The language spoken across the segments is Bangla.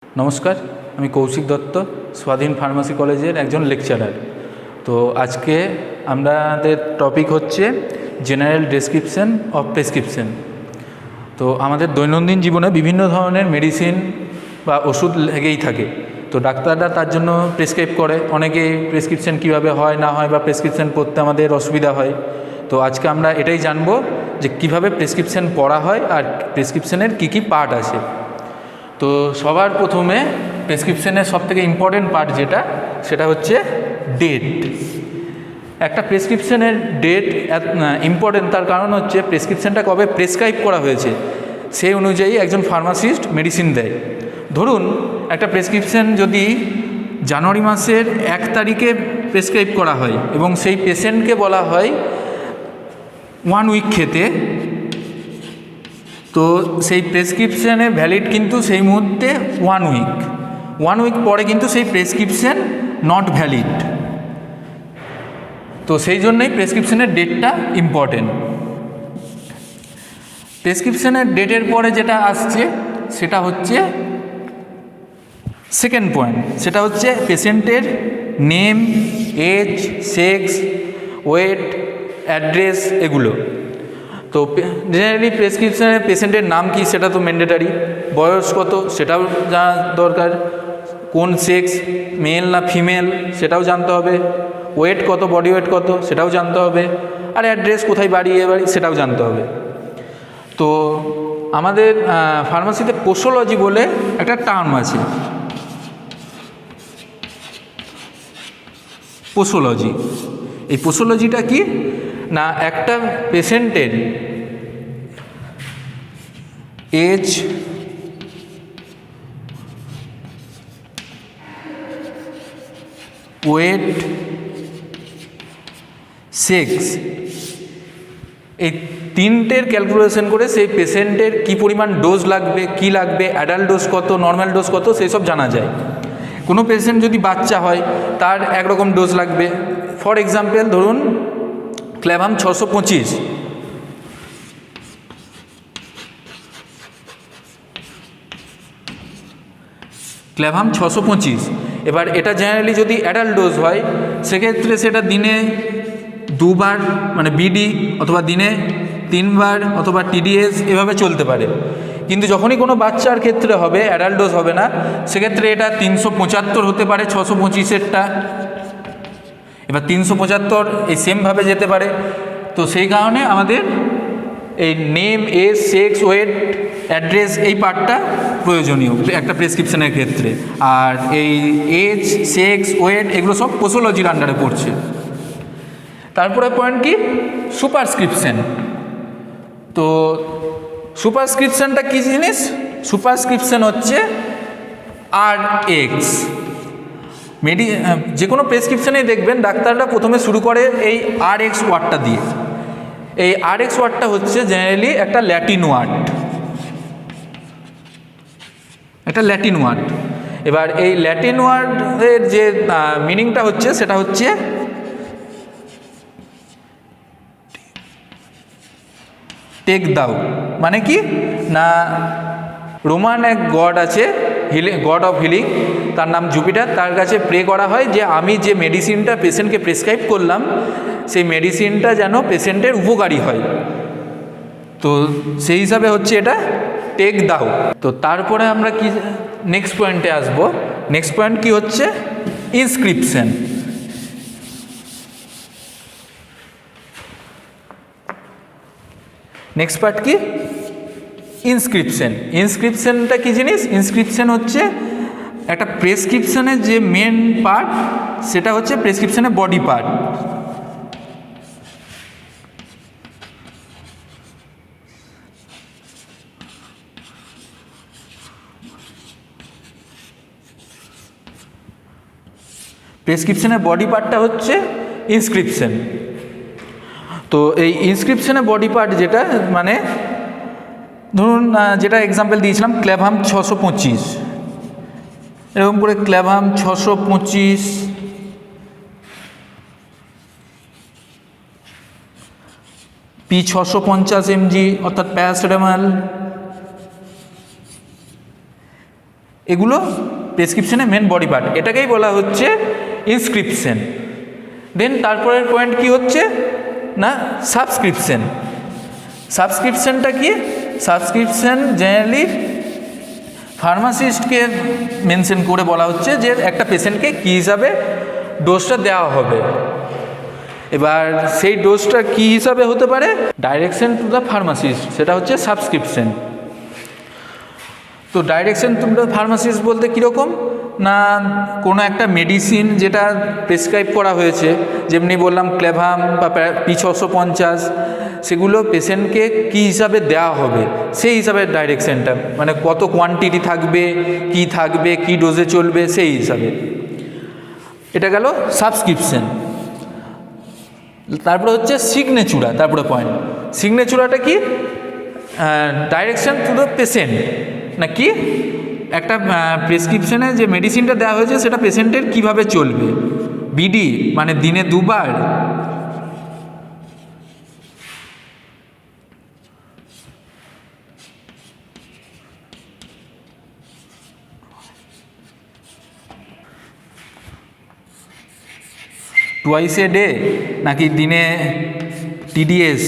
নমস্কার, আমি কৌশিক দত্ত, স্বাধীন ফার্মাসি কলেজের একজন লেকচারার। তো আজকে আমাদের টপিক হচ্ছে জেনারেল ডেসক্রিপশন অফ প্রেসক্রিপশন। তো আমাদের দৈনন্দিন জীবনে বিভিন্ন ধরনের মেডিসিন বা ওষুধ লেগেই থাকে। তো ডাক্তাররা তার জন্য প্রেসক্রাইব করে, অনেকেই প্রেসক্রিপশন কীভাবে হয় না হয় বা প্রেসক্রিপশন পড়তে আমাদের অসুবিধা হয়। তো আজকে আমরা এটাই জানবো যে কীভাবে প্রেসক্রিপশন পড়া হয় আর প্রেসক্রিপশনের কী কী পার্ট আছে। তো সবার প্রথমে প্রেসক্রিপশনের সবথেকে ইম্পর্টেন্ট পার্ট যেটা, সেটা হচ্ছে ডেট। একটা প্রেসক্রিপশনের ডেট ইম্পর্টেন্ট, তার কারণ হচ্ছে প্রেসক্রিপশনটা কবে প্রেসক্রাইব করা হয়েছে সেই অনুযায়ী একজন ফার্মাসিস্ট মেডিসিন দেয়। ধরুন একটা প্রেসক্রিপশন যদি জানুয়ারি মাসের 1 তারিখে প্রেসক্রাইব করা হয় এবং সেই পেশেন্টকে বলা হয় 1 উইক খেতে, তো সেই প্রেসক্রিপশানে ভ্যালিড কিন্তু সেই মুহূর্তে 1 উইক পরে কিন্তু সেই প্রেসক্রিপশান নট ভ্যালিড। তো সেই জন্যই প্রেসক্রিপশনের ডেটটা ইম্পর্টেন্ট। প্রেসক্রিপশনের ডেটের পরে যেটা আসছে সেটা হচ্ছে সেকেন্ড পয়েন্ট, সেটা হচ্ছে পেশেন্টের name, age, sex, weight, address, এগুলো। তো জেনারেলি প্রেসক্রিপশনে পেশেন্টের নাম কি সেটা তো ম্যান্ডেটারি, বয়স কত সেটাও জানা দরকার, কোন সেক্স, মেল না ফিমেল সেটাও জানতে হবে, ওয়েট কত, বডি ওয়েট কত সেটাও জানতে হবে, আর অ্যাড্রেস কোথায় বাড়ি সেটাও জানতে হবে। তো আমাদের ফার্মাসিতে পোসোলজি বলে একটা টার্ম আছে। পোসোলজি, এই পোসোলজিটা কি না, একটা পেশেন্টের এজ, ওয়েট, সেক্স, এই তিনটের ক্যালকুলেশন করে সেই পেশেন্টের কী পরিমাণ ডোজ লাগবে, কি লাগবে, অ্যাডাল্ট ডোজ কত, নর্মাল ডোজ কত, সেই সব জানা যায়। কোনো পেশেন্ট যদি বাচ্চা হয় তার একরকম ডোজ লাগবে। ফর এক্সাম্পল ধরুন ক্ল্যাভাম 625, ক্ল্যাভাম 625। এবার এটা জেনারেলি যদি অ্যাডাল্ট ডোজ হয় সেক্ষেত্রে সেটা দিনে 2 বার মানে বিডি, অথবা দিনে 3 বার অথবা টিডিএস, এভাবে চলতে পারে। কিন্তু যখনই কোনো বাচ্চার ক্ষেত্রে হবে, অ্যাডাল্ট ডোজ হবে না, সেক্ষেত্রে এটা 375 হতে পারে 625-এরটা। এবার 375 এই সেমভাবে যেতে পারে। তো সেই কারণে আমাদের এই name, age, sex, weight, address এই পার্টটা প্রয়োজনীয় একটা প্রেসক্রিপশনের ক্ষেত্রে। আর এই এজ, সেক্স, ওয়েট এগুলো সব পোসোলজির আন্ডারে পড়ছে। তারপরে পয়েন্ট কি, সুপারস্ক্রিপশন। তো সুপারস্ক্রিপশনটা কী জিনিস? সুপারস্ক্রিপশন হচ্ছে RX। যে কোনো প্রেসক্রিপশনেই দেখবেন ডাক্তাররা প্রথমে শুরু করে এই RX ওয়ার্ডটা দিয়ে। এই RX ওয়ার্ডটা হচ্ছে জেনারেলি একটা ল্যাটিন ওয়ার্ড, এবার এই ল্যাটিন ওয়ার্ডের যে মিনিংটা হচ্ছে সেটা হচ্ছে টেক দাও। মানে কি না, রোমান এক গড আছে, গড অফ হিলিং, তার নাম জুপিটার। তার কাছে প্রে করা হয় যে আমি যে মেডিসিনটা পেশেন্টকে প্রেসক্রাইব করলাম সেই মেডিসিনটা যেন পেশেন্টের উপকারী হয়। তো সেই হিসাবে হচ্ছে এটা টেক দাও। তো তারপরে আমরা কি নেক্সট পয়েন্টে আসব। নেক্সট পয়েন্ট কি হচ্ছে, ইনস্ক্রিপশন। নেক্সট পার্ট কি, ইনস্ক্রিপশনটা কি জিনিস? ইনস্ক্রিপশন হচ্ছে একটা প্রেসক্রিপশনের যে মেন পার্ট, সেটা হচ্ছে প্রেসক্রিপশনের বডি পার্ট। প্রেসক্রিপশনের বডি পার্টটা হচ্ছে ইনস্ক্রিপশন। তো এই ইনস্ক্রিপশনের বডি পার্ট যেটা, মানে ধরুন যেটা এক্সাম্পল দিয়েছিলাম ক্ল্যাভাম 625, এরকম করে ক্ল্যাভাম 625, P650 mg অর্থাৎ প্যারাসিটামল, এগুলো প্রেসক্রিপশনের মেন বডি পার্ট, এটাকেই বলা হচ্ছে ইনস্ক্রিপশন। দেন তারপরের পয়েন্ট কি হচ্ছে না সাবস্ক্রিপশন। সাবস্ক্রিপশনটা কি? সাবস্ক্রিপশন জেনারেলি ফার্মাসিস্টকে মেনশন করে বলা হচ্ছে যে একটা পেশেন্টকে কী হিসাবে ডোজটা দেওয়া হবে। এবার সেই ডোজটা কী হিসাবে হতে পারে? ডাইরেকশন টু দ্য ফার্মাসিস্ট, সেটা হচ্ছে সাবস্ক্রিপশন। তো ডাইরেকশন টু দ্য ফার্মাসিস্ট বলতে কীরকম না কোনো একটা মেডিসিন যেটা প্রেসক্রাইব করা হয়েছে, যেমনি বললাম ক্লেভাম বা P650, সেগুলো পেশেন্টকে কী হিসাবে দেওয়া হবে সেই হিসাবে ডাইরেকশনটা, মানে কত কোয়ান্টিটি থাকবে, কি ডোজে চলবে সেই হিসাবে। এটা গেল সাবস্ক্রিপশন। তারপরে হচ্ছে সিগনেচুরা। তারপরে পয়েন্ট সিগনেচুরাটা কি? ডাইরেকশন টু দ্য পেশেন্ট, না কি একটা প্রেসক্রিপশনে যে মেডিসিনটা দেওয়া হয়েছে সেটা পেশেন্টের কিভাবে চলবে। বিডি মানে দিনে 2 বার, টুয়াইস এ ডে, নাকি দিনে TDS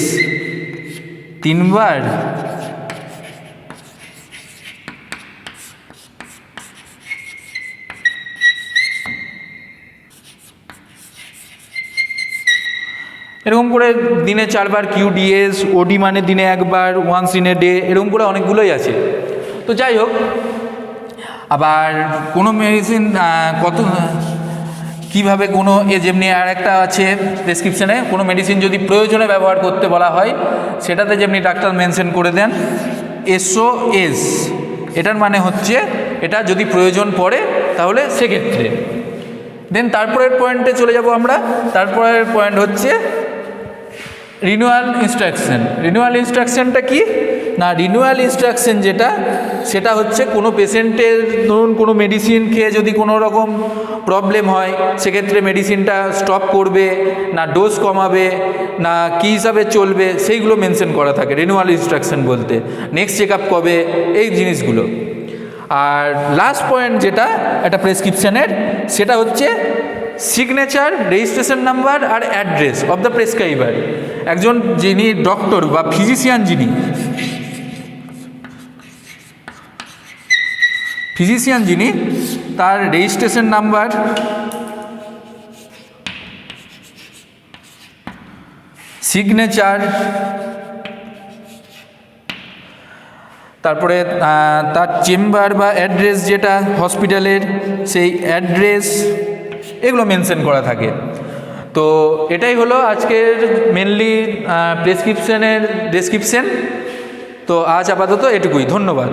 3 বার, এরকম করে দিনে 4 বার QDS, OD মানে দিনে 1 বার, ওয়ান্স ইন এ ডে, এরকম করে অনেকগুলোই আছে। তো যাই হোক, আবার কোনো মেডিসিন কীভাবে কোনো যেমনি আর একটা আছে প্রেসক্রিপশানে, কোনো মেডিসিন যদি প্রয়োজনে ব্যবহার করতে বলা হয় সেটাতে যেমনি ডাক্তার মেনশন করে দেন SOS, এটার মানে হচ্ছে এটা যদি প্রয়োজন পড়ে তাহলে সেক্ষেত্রে। দেন তারপরের পয়েন্টে চলে যাব আমরা। তারপরের পয়েন্ট হচ্ছে রিনিউয়াল ইনস্ট্রাকশন। রিনিউয়াল ইনস্ট্রাকশনটা কি না রিনিউয়াল ইনস্ট্রাকশন যেটা, সেটা হচ্ছে কোনো পেশেন্টের ধরুন কোনো মেডিসিন খেয়ে যদি কোনো রকম প্রবলেম হয় সেক্ষেত্রে মেডিসিনটা স্টপ করবে না ডোজ কমাবে না কী হিসাবে চলবে সেইগুলো মেনশন করা থাকে রিনিউয়াল ইনস্ট্রাকশন বলতে। নেক্সট চেক আপ কবে, এই জিনিসগুলো। আর লাস্ট পয়েন্ট যেটা একটা প্রেসক্রিপশানের, সেটা হচ্ছে সিগনেচার, রেজিস্ট্রেশন নাম্বার আর অ্যাড্রেস অফ দ্য প্রেসক্রাইবার। একজন যিনি ডক্টর বা ফিজিশিয়ান, যিনি তার রেজিস্ট্রেশন নাম্বার, সিগনেচার, তারপরে তার চেম্বার বা অ্যাড্রেস যেটা হসপিটালের, সেই অ্যাড্রেস, এগুলো মেনশন করা থাকে। তো এটাই হলো আজকের মেনলি প্রেসক্রিপশনের ডেসক্রিপশন। তো আজ আপাতত এটুকুই, ধন্যবাদ।